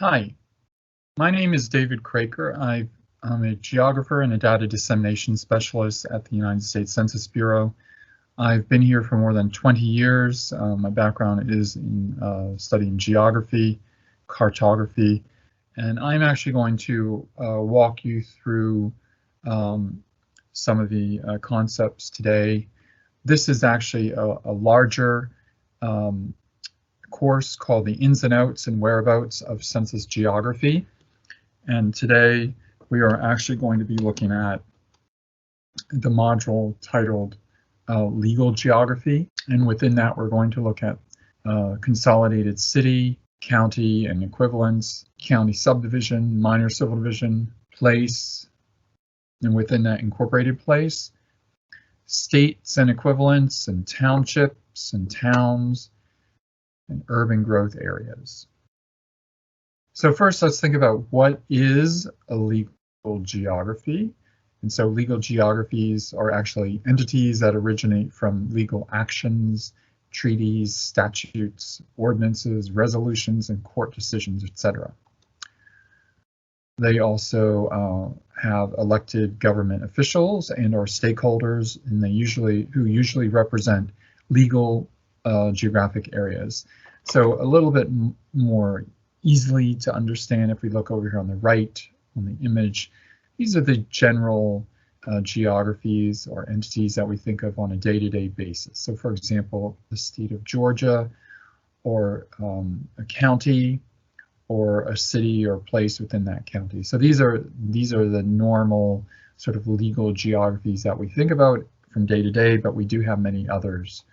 Hi, my name is David Craker. I'm a geographer and a data dissemination specialist at the United States Census Bureau. I've been here for more than 20 years. My background is in studying geography, cartography, and I'm actually going to walk you through some of the concepts today. This is actually a larger course called the Ins and Outs and Whereabouts of Census Geography. And today we are actually going to be looking at the module titled Legal Geography. And within that, we're going to look at consolidated city, county and equivalents, county subdivision, minor civil division, place, and within that incorporated place, states and equivalents, and townships and towns, and urban growth areas. So first, let's think about what is a legal geography. And so legal geographies are actually entities that originate from legal actions, treaties, statutes, ordinances, resolutions, and court decisions, etc. They also have elected government officials and or stakeholders, and who usually represent legal geographic areas. So a little bit more easily to understand if we look over here on the right on the image, these are the general geographies or entities that we think of on a day-to-day basis. So for example, the state of Georgia, or a county, or a city or place within that county. So these are the normal sort of legal geographies that we think about from day to day, but we do have many others.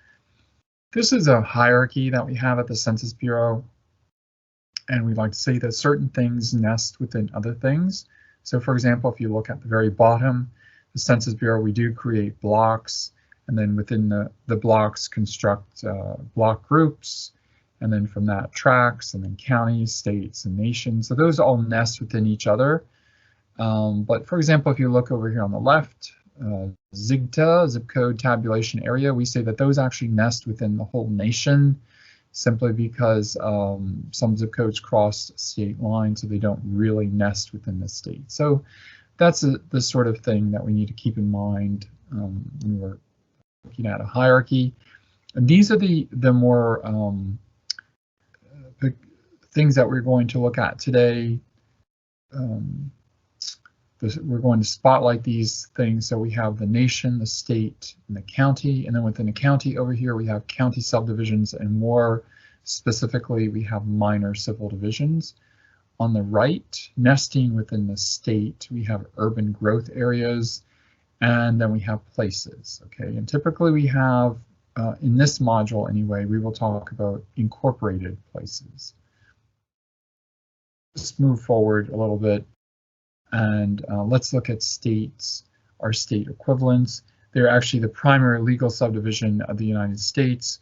This is a hierarchy that we have at the Census Bureau, and we like to say that certain things nest within other things. So for example, if you look at the very bottom, the Census Bureau, we do create blocks, and then within the blocks construct block groups, and then from that tracts, and then counties, states, and nations. So those all nest within each other. But for example, if you look over here on the left, ZIGTA, zip code tabulation area, we say that those actually nest within the whole nation, simply because some zip codes cross state lines, so they don't really nest within the state. So that's the sort of thing that we need to keep in mind when we're looking at a hierarchy. And these are the more things that we're going to look at today. We're going to spotlight these things. So we have the nation, the state, and the county, and then within the county over here we have county subdivisions, and more specifically we have minor civil divisions. On the right, nesting within the state, we have urban growth areas, and then we have places. Okay, and typically we have in this module anyway, we will talk about incorporated places. Let's move forward a little bit. And let's look at states, our state equivalents. They're actually the primary legal subdivision of the United States.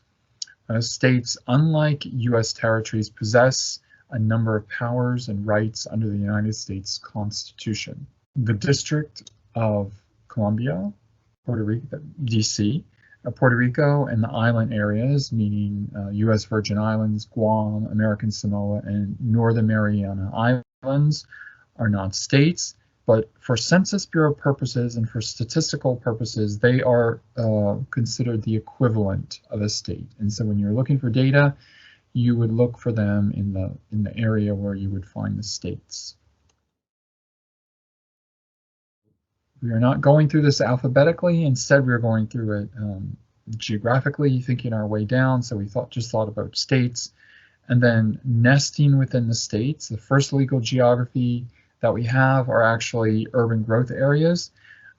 States, unlike U.S. territories, possess a number of powers and rights under the United States Constitution. The District of Columbia, Puerto Rico, D.C., Puerto Rico, and the island areas, meaning U.S. Virgin Islands, Guam, American Samoa, and Northern Mariana Islands, are not states, but for Census Bureau purposes and for statistical purposes, they are considered the equivalent of a state. And so when you're looking for data, you would look for them in the area where you would find the states. We are not going through this alphabetically. Instead, we're going through it geographically, thinking our way down. So we just thought about states, and then nesting within the states. The first legal geography that we have are actually urban growth areas.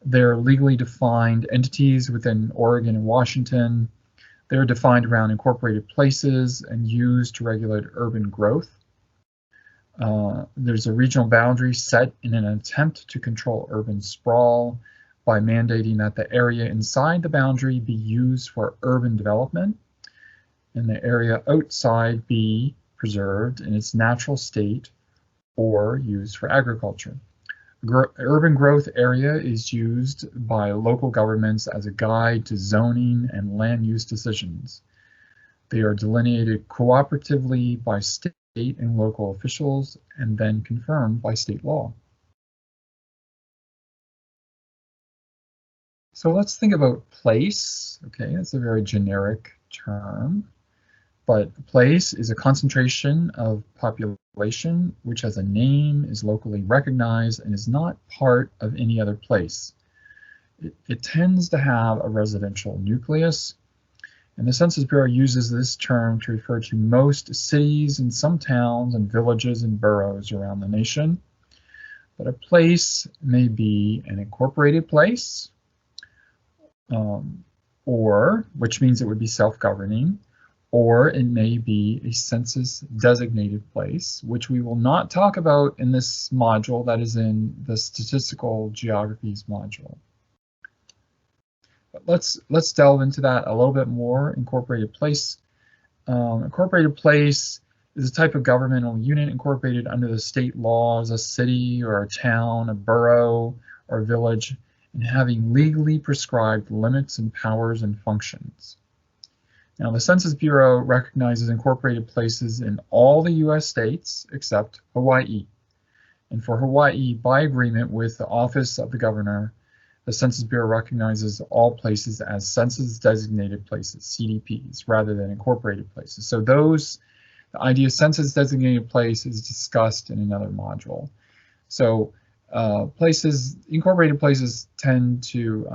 They're legally defined entities within Oregon and Washington. They're defined around incorporated places and used to regulate urban growth. There's a regional boundary set in an attempt to control urban sprawl by mandating that the area inside the boundary be used for urban development and the area outside be preserved in its natural state or used for agriculture. Urban growth area is used by local governments as a guide to zoning and land use decisions. They are delineated cooperatively by state and local officials and then confirmed by state law. So let's think about place. Okay, that's a very generic term, but place is a concentration of population which has a name, is locally recognized, and is not part of any other place. It tends to have a residential nucleus, and the Census Bureau uses this term to refer to most cities and some towns and villages and boroughs around the nation. But a place may be an incorporated place, or which means it would be self-governing, or it may be a census designated place, which we will not talk about in this module, that is in the statistical geographies module. But let's delve into that a little bit more. Incorporated place. Incorporated place is a type of governmental unit incorporated under the state laws, a city or a town, a borough or village, and having legally prescribed limits and powers and functions. Now, the Census Bureau recognizes incorporated places in all the U.S. states except Hawaii. And for Hawaii, by agreement with the Office of the Governor, the Census Bureau recognizes all places as census designated places, CDPs, rather than incorporated places. So the idea of census designated place is discussed in another module. So incorporated places tend to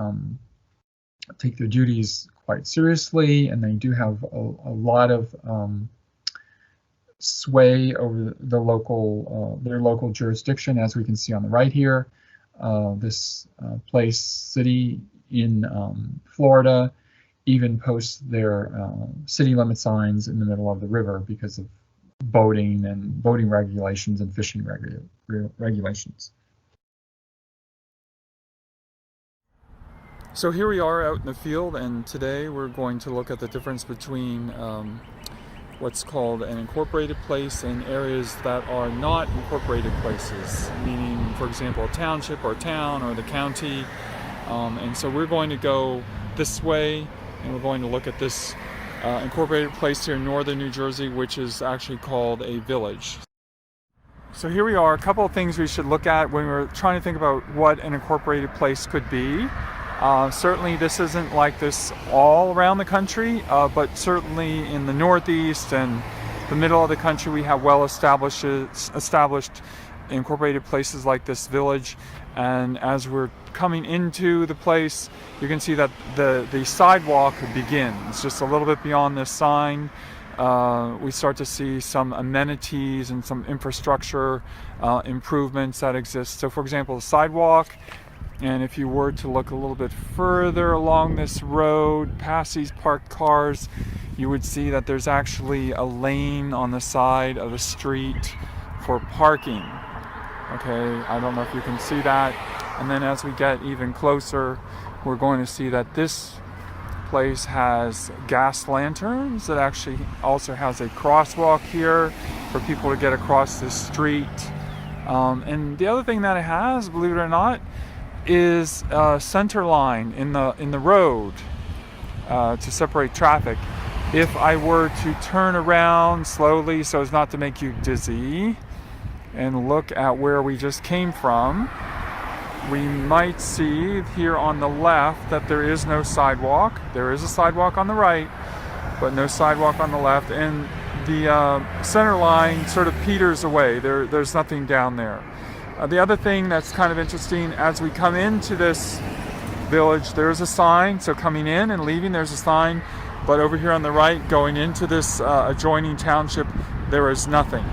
take their duties quite seriously, and they do have a lot of sway over their local jurisdiction, as we can see on the right here. This city in Florida, even posts their city limit signs in the middle of the river because of boating regulations and fishing regulations. So here we are out in the field, and today we're going to look at the difference between what's called an incorporated place and areas that are not incorporated places, meaning, for example, a township or a town or the county. And so we're going to go this way, and we're going to look at this incorporated place here in northern New Jersey, which is actually called a village. So here we are, a couple of things we should look at when we're trying to think about what an incorporated place could be. Certainly this isn't like this all around the country, but certainly in the Northeast and the middle of the country we have well established incorporated places like this village. And as we're coming into the place, you can see that the sidewalk begins just a little bit beyond this sign. We start to see some amenities and some infrastructure improvements that exist. So for example, the sidewalk. And if you were to look a little bit further along this road, past these parked cars, you would see that there's actually a lane on the side of the street for parking. Okay, I don't know if you can see that. And then as we get even closer, we're going to see that this place has gas lanterns. It actually also has a crosswalk here for people to get across this street. And the other thing that it has, believe it or not, is a center line in the road to separate traffic. If I were to turn around slowly so as not to make you dizzy and look at where we just came from, we might see here on the left that there is no sidewalk. There is a sidewalk on the right, but no sidewalk on the left, and the center line sort of peters away. There's nothing down there. The other thing that's kind of interesting, as we come into this village, there's a sign. So coming in and leaving, there's a sign. But over here on the right, going into this adjoining township, there is nothing.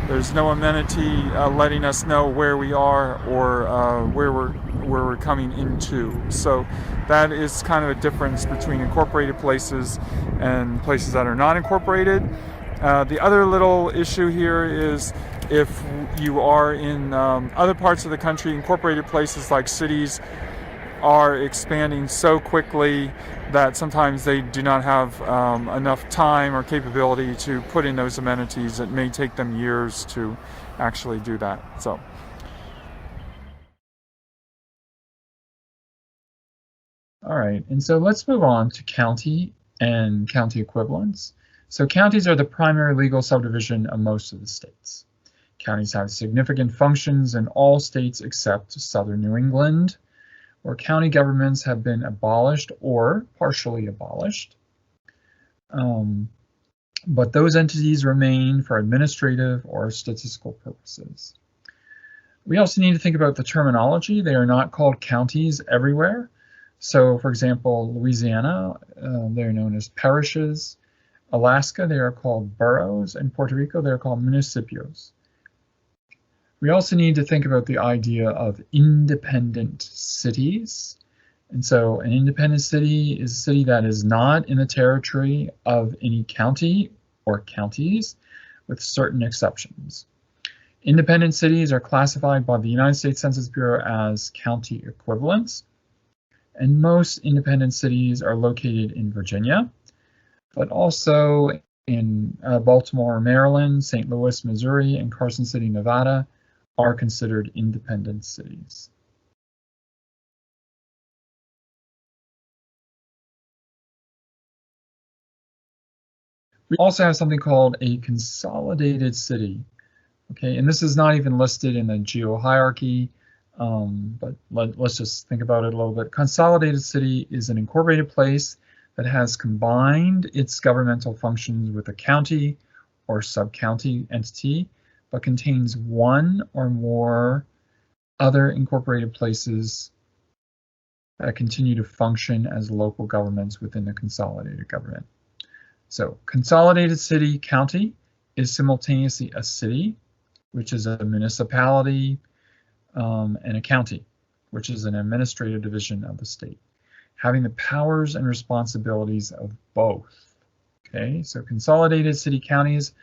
There's no amenity letting us know where we are or where we're coming into. So that is kind of a difference between incorporated places and places that are not incorporated. The other little issue here is if you are in other parts of the country, incorporated places like cities are expanding so quickly that sometimes they do not have enough time or capability to put in those amenities. It may take them years to actually do that. So. All right, and so let's move on to county and county equivalents. So counties are the primary legal subdivision of most of the states. Counties have significant functions in all states except southern New England, where county governments have been abolished or partially abolished. But those entities remain for administrative or statistical purposes. We also need to think about the terminology. They are not called counties everywhere. So, for example, Louisiana, they're known as parishes. Alaska, they are called boroughs. And Puerto Rico, they're called municipios. We also need to think about the idea of independent cities. And so an independent city is a city that is not in the territory of any county or counties, with certain exceptions. Independent cities are classified by the United States Census Bureau as county equivalents. And most independent cities are located in Virginia, but also in Baltimore, Maryland, St. Louis, Missouri, and Carson City, Nevada are considered independent cities. We also have something called a consolidated city. Okay, and this is not even listed in the geo-hierarchy, but let's just think about it a little bit. Consolidated city is an incorporated place that has combined its governmental functions with a county or sub-county entity, but contains one or more other incorporated places that continue to function as local governments within the consolidated government. So consolidated city county is simultaneously a city, which is a municipality, and a county, which is an administrative division of the state, having the powers and responsibilities of both. Okay, so consolidated city counties,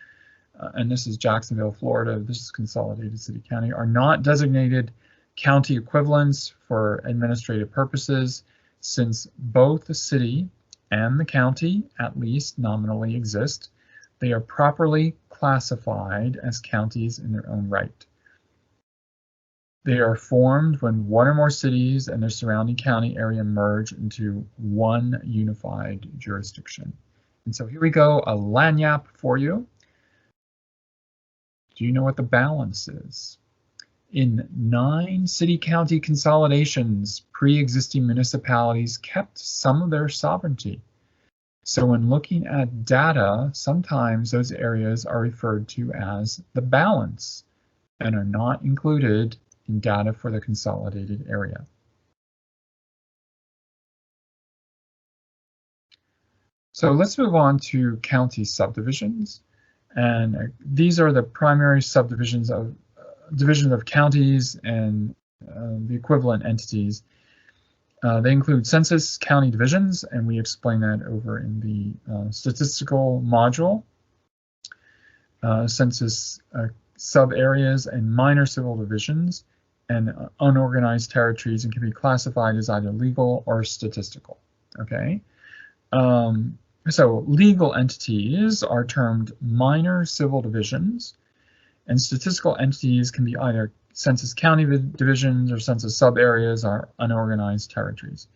and this is Jacksonville, Florida, this is consolidated city county, are not designated county equivalents for administrative purposes, since both the city and the county, at least nominally, exist. They are properly classified as counties in their own right. They are formed when one or more cities and their surrounding county area merge into one unified jurisdiction. And so here we go, a lagniappe for you. Do you know what the balance is? In 9 city-county consolidations, pre-existing municipalities kept some of their sovereignty. So when looking at data, sometimes those areas are referred to as the balance and are not included in data for the consolidated area. So let's move on to county subdivisions. And these are the primary subdivisions of divisions of counties and the equivalent entities. They include census county divisions, and we explain that over in the statistical module. Census sub-areas and minor civil divisions, and unorganized territories, and can be classified as either legal or statistical. Okay. So legal entities are termed minor civil divisions, and statistical entities can be either census county divisions or census sub-areas or unorganized territories.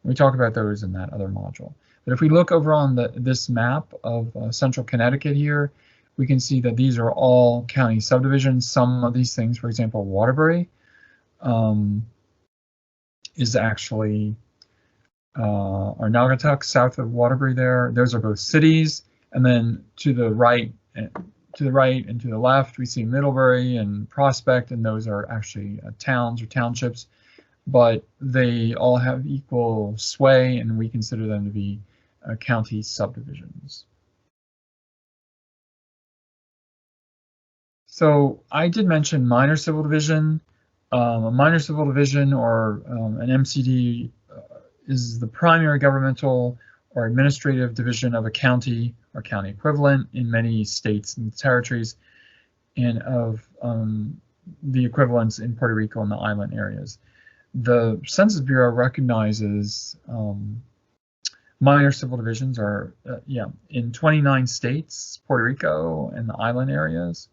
And we talk about those in that other module. But if we look over on this map of central Connecticut here, we can see that these are all county subdivisions. Some of these things, for example, Waterbury is actually or Naugatuck, south of Waterbury there. Those are both cities. And then to the right and to the left, we see Middlebury and Prospect, and those are actually towns or townships, but they all have equal sway, and we consider them to be county subdivisions. So I did mention minor civil division. A minor civil division or an MCD is the primary governmental or administrative division of a county or county equivalent in many states and territories, and of the equivalents in Puerto Rico and the island areas. The Census Bureau recognizes minor civil divisions are in 29 states, Puerto Rico and the island areas.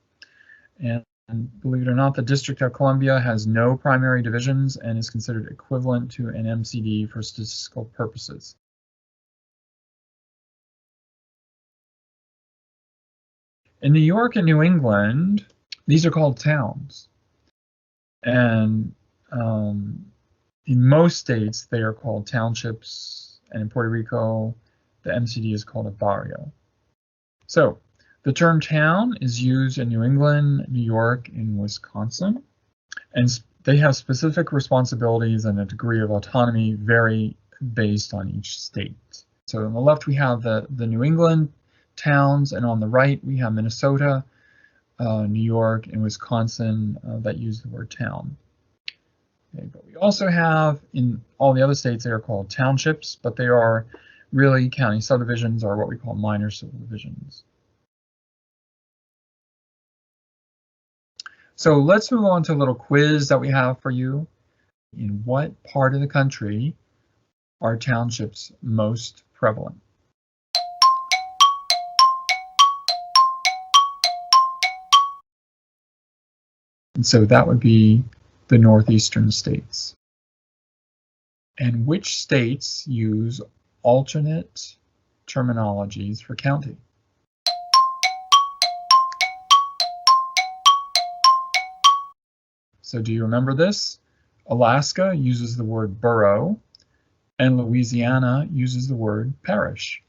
And believe it or not, the District of Columbia has no primary divisions and is considered equivalent to an MCD for statistical purposes. In New York and New England, these are called towns. And in most states, they are called townships. And in Puerto Rico, the MCD is called a barrio. So the term town is used in New England, New York, and Wisconsin. And they have specific responsibilities, and a degree of autonomy vary based on each state. So on the left, we have the New England towns, and on the right, we have Minnesota, New York, and Wisconsin that use the word town. Okay, but we also have in all the other states, they are called townships, but they are really county subdivisions, or what we call minor subdivisions. So let's move on to a little quiz that we have for you. In what part of the country are townships most prevalent? And so that would be the northeastern states. And which states use alternate terminologies for county? So do you remember this? Alaska uses the word borough, and Louisiana uses the word parish.